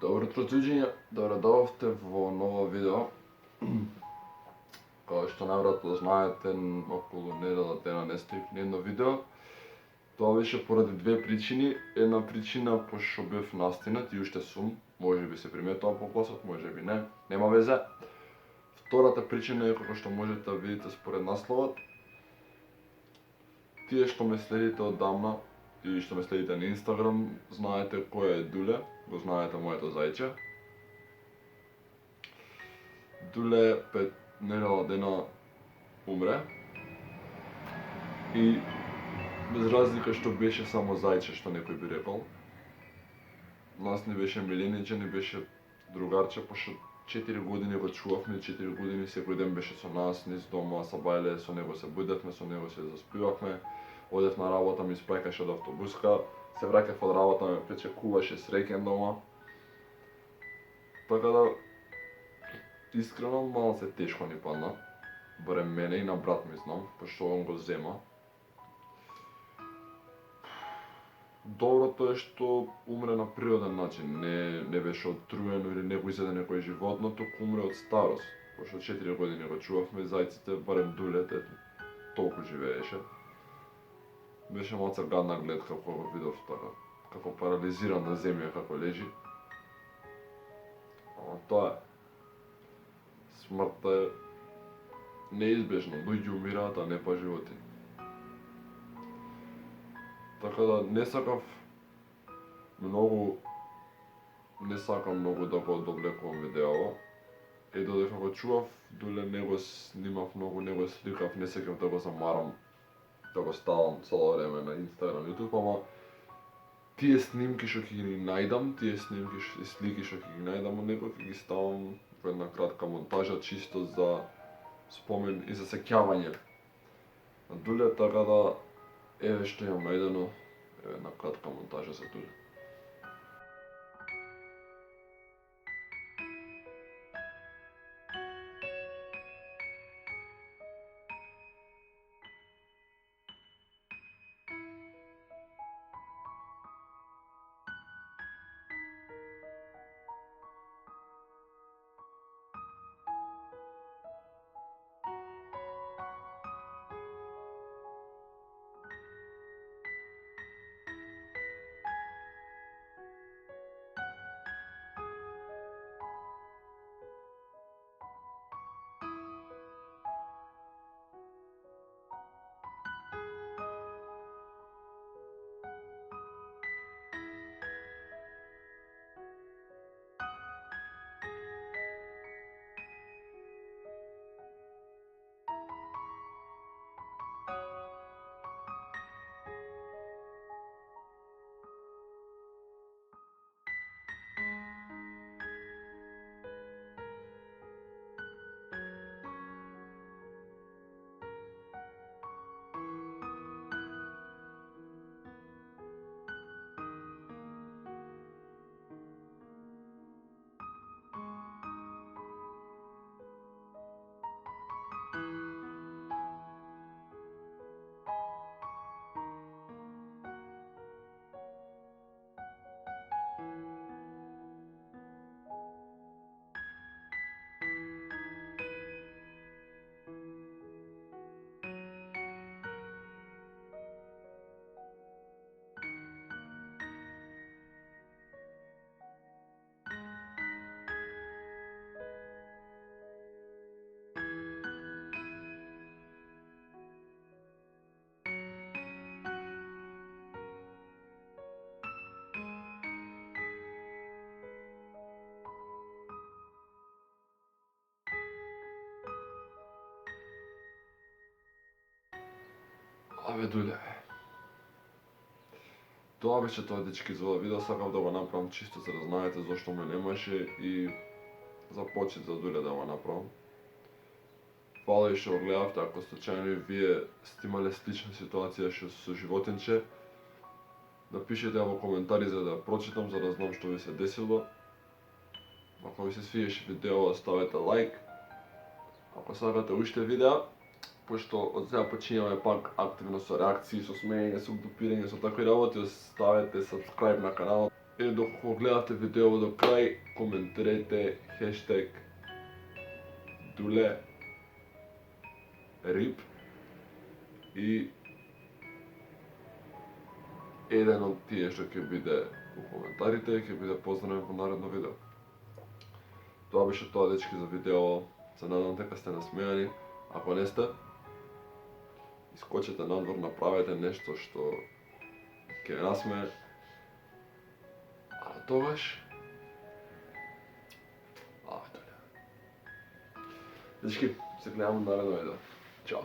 Добро утро, џуџиња, добредовавте во ново видео. Као што најверојатно знаете, околу недела дена не снимав ни едно видео. Тоа беше поради две причини. Една причина пошто бев настинат и уште сум, можеби се приметува по гласот, можеби не, нема везе. Втората причина е како што можете да видите според насловот. Тие што ме следите одамна и што ме следите на Инстаграм, знаете кој е Дуле, го знаете моето зајче. Дуле 5 недела дена умре и без разлика што беше само зајче, што некој би рекол, нас не беше милениче, не беше другарче, пошто 4 години го чувавме, 4 години секој ден беше со нас, низ дома, сабајле, со него се будевме, со него се заспивавме, одев на работа, ми спајкаше од автобуска, се враќав од работа, ме пречекуваше среќен дома. Така да, искрено, мало се тешко ни падна, барем мене и на брат ми знам, пошто он го зема. Доброто е што умре на природен начин, не беше отруено или не го изеде некој животно, туку умре од старост. Пошто 4 години го чувавме, зајците, барем Дулет, толку живееше. Беше малце гадна гледка кога го видов така, како парализиран на земја, како лежи. Ама тоа е. Смртта е неизбежна, луѓе умираат, а не па животини. Така да не сакам многу да го одовлекувам видеото. И додека го чував, Дуле не го снимав многу, не го сликав, не сакав да го замарам, да го ставам цело време на Инстаграм, Ютуб, ама тие снимки што ќе ги најдам, тие снимки и слики што ќе ги најдам од него, ќе ги ставам во една кратка монтажа, чисто за спомен и за сеќавање на Дуле, така да еве што имам најдено, еве една кратка монтажа за Дуле. Абе Дуле. Тоа беше тоа, дечки, за ова видео, сакав да го направам чисто за да знаете зошто ме немаше и за почит за Дуле да го направам. Фала и што го гледавте, ако случајно и вие сте имале слична ситуација со животинче, напишете ја во коментари за да ја прочитам, за да знам што ви се десило. Ако ви се свиеше видео, ставете лайк. Ако сакате уште видеа, пошто од сега почињаме пак активно со реакции, со смеење, со допирање, со такви работи, ставете subscribe на каналот. И докато гледате видео до крај, коментирайте хештег Дуле Рип и еден од тие што ќе биде у коментарите ќе биде поздравен во наредно видео. Тоа беше тоа, дечки, за видео. Се надам дека сте насмејани. Ако не сте, искочете надвор, направете нешто што ќе насмее. А тогаш... Дечки, се гледаме на наредно видео. Чао!